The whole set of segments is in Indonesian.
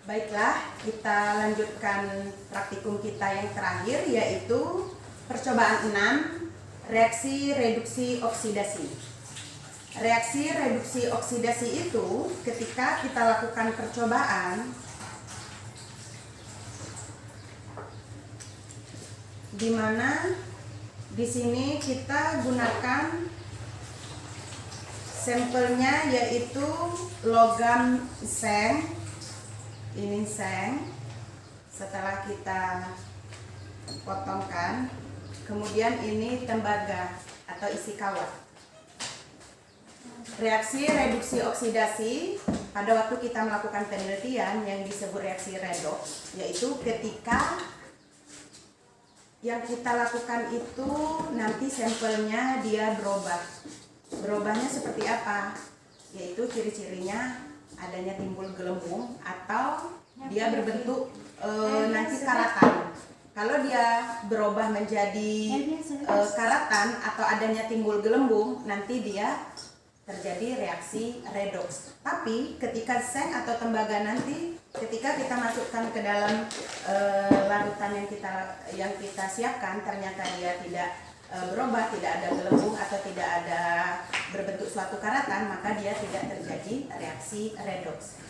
Baiklah, kita lanjutkan praktikum kita yang terakhir, yaitu percobaan 6, reaksi reduksi oksidasi. Reaksi reduksi oksidasi itu ketika kita lakukan percobaan, di mana di sini kita gunakan sampelnya yaitu logam seng. Ini seng, setelah kita potongkan, kemudian ini tembaga atau isi kawat. Reaksi reduksi oksidasi pada waktu kita melakukan penelitian yang disebut reaksi redoks, yaitu ketika yang kita lakukan itu nanti sampelnya dia berubah. Berubahnya seperti apa? Yaitu ciri-cirinya adanya timbul gelembung atau dia berbentuk nanti karatan. Kalau dia berubah menjadi karatan atau adanya timbul gelembung, nanti dia terjadi reaksi redoks. Tapi ketika seng atau tembaga nanti, ketika kita masukkan ke dalam larutan yang kita siapkan, ternyata dia tidak berubah, tidak ada gelembung atau tidak ada berbentuk suatu karatan, maka dia tidak terjadi reaksi redoks.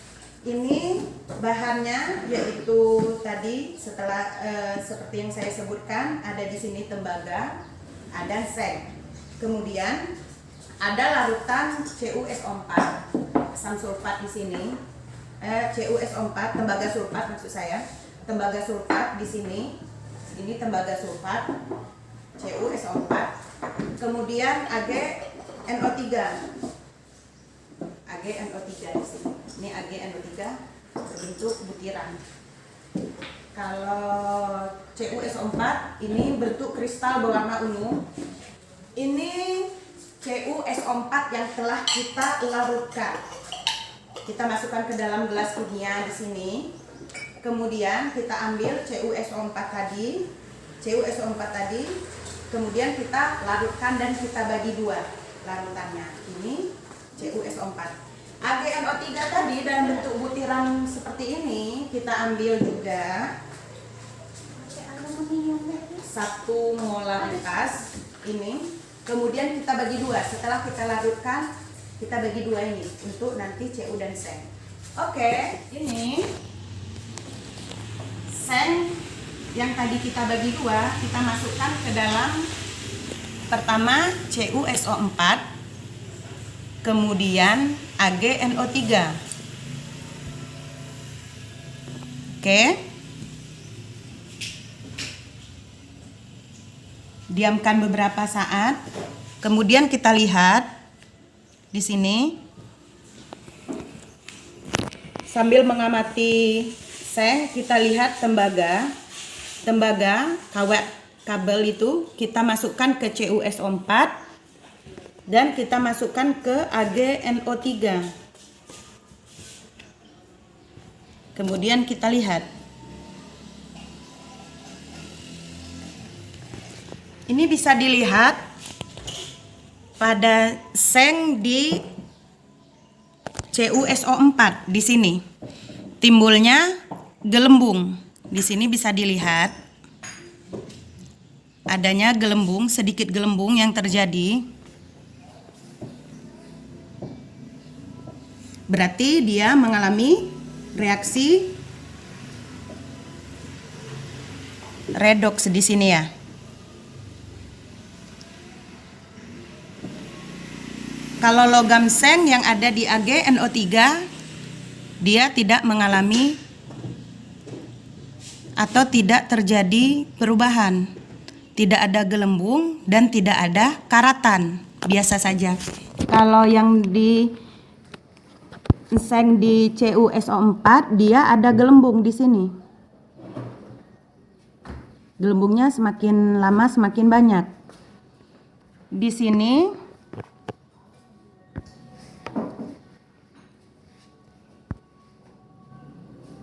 Ini bahannya yaitu tadi setelah seperti yang saya sebutkan, ada di sini tembaga, ada seng. Kemudian ada larutan CuSO4, asam sulfat di sini. CuSO4, tembaga sulfat maksud saya. Tembaga sulfat di sini. Ini tembaga sulfat. CuSO4, kemudian AgNO3 di sini. Ini AgNO3 berbentuk butiran. Kalau CuSO4 ini bentuk kristal berwarna ungu. Ini CuSO4 yang telah kita larutkan. Kita masukkan ke dalam gelas kimia di sini. Kemudian kita ambil CuSO4 tadi, kemudian kita larutkan dan kita bagi dua larutannya. Ini CuSO4. AgNO3 tadi dalam bentuk butiran seperti ini, kita ambil juga 1 molaritas ini. Kemudian kita bagi dua. Setelah kita larutkan, kita bagi dua ini untuk nanti Cu dan seng. Oke, ini seng yang tadi kita bagi dua, kita masukkan ke dalam pertama CuSO4, kemudian AgNO3. Oke. Diamkan beberapa saat. Kemudian kita lihat di sini sambil mengamati seng, kita lihat tembaga kawat kabel itu kita masukkan ke CuSO4 dan kita masukkan ke AgNO3. Kemudian kita lihat. Ini bisa dilihat pada seng di CuSO4 di sini. Timbulnya gelembung. Di sini bisa dilihat adanya gelembung, sedikit gelembung yang terjadi. Berarti dia mengalami reaksi redoks di sini ya. Kalau logam seng yang ada di AgNO3, dia tidak mengalami atau tidak terjadi perubahan, tidak ada gelembung dan tidak ada karatan, biasa saja. Kalau yang di seng di CuSO4 dia ada gelembung di sini. Gelembungnya semakin lama semakin banyak. Di sini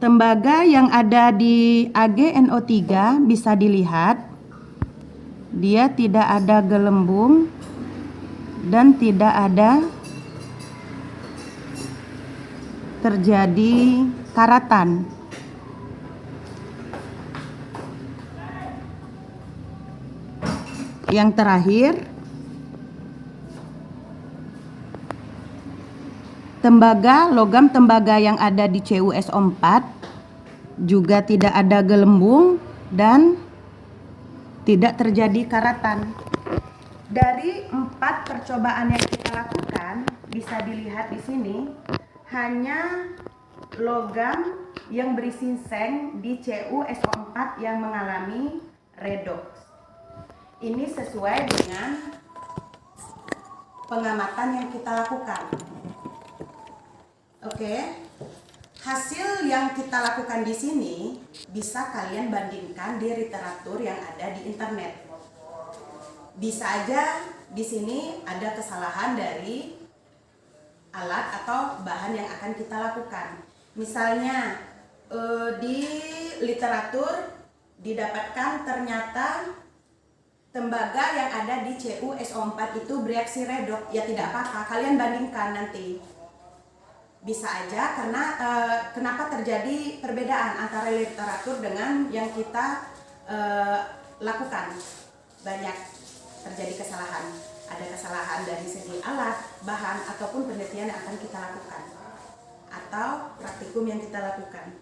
tembaga yang ada di AgNO3 bisa dilihat, dia tidak ada gelembung dan tidak ada terjadi karatan. yang terakhir, logam tembaga yang ada di CuSO4 juga tidak ada gelembung dan tidak terjadi karatan. Dari 4 percobaan yang kita lakukan, bisa dilihat di sini, hanya logam yang berisi seng di CuSO4 yang mengalami redoks. Ini sesuai dengan pengamatan yang kita lakukan. Oke. Hasil yang kita lakukan di sini bisa kalian bandingkan di literatur yang ada di internet. Bisa aja di sini ada kesalahan dari alat atau bahan yang akan kita lakukan. Misalnya di literatur didapatkan ternyata tembaga yang ada di CuSO4 itu bereaksi redoks. Ya tidak apa-apa, kalian bandingkan nanti. Bisa aja karena kenapa terjadi perbedaan antara literatur dengan yang kita lakukan. Banyak terjadi kesalahan. Ada kesalahan dari segi alat, bahan, ataupun penelitian yang akan kita lakukan, atau praktikum yang kita lakukan.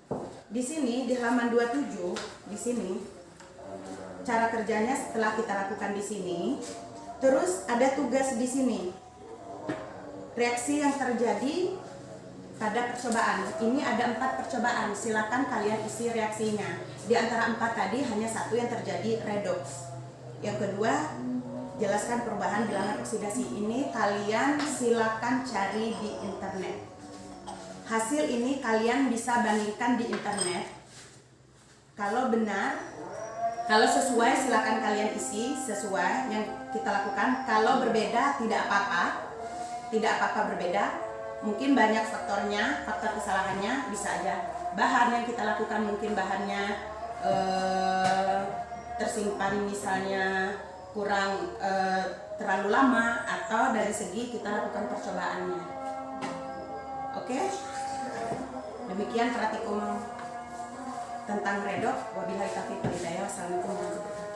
Di sini di halaman 27, di sini cara kerjanya setelah kita lakukan di sini, terus ada tugas di sini. Reaksi yang terjadi pada percobaan. Ini ada 4 percobaan. Silakan kalian isi reaksinya. Di antara 4 tadi hanya 1 yang terjadi redoks. Yang kedua, jelaskan perubahan bilangan oksidasi. Ini kalian silakan cari di internet. Hasil ini kalian bisa bandingkan di internet. Kalau benar, kalau sesuai silakan kalian isi sesuai yang kita lakukan. Kalau berbeda tidak apa-apa. Tidak apa-apa berbeda. Mungkin banyak faktornya, faktor kesalahannya, bisa aja. Bahan yang kita lakukan mungkin bahannya tersimpan misalnya kurang terlalu lama, atau dari segi kita lakukan percobaannya. Oke? Demikian praktikum tentang redoks. Wabillahi taufiq wal hidayah. Wassalamualaikum warahmatullahi wabarakatuh.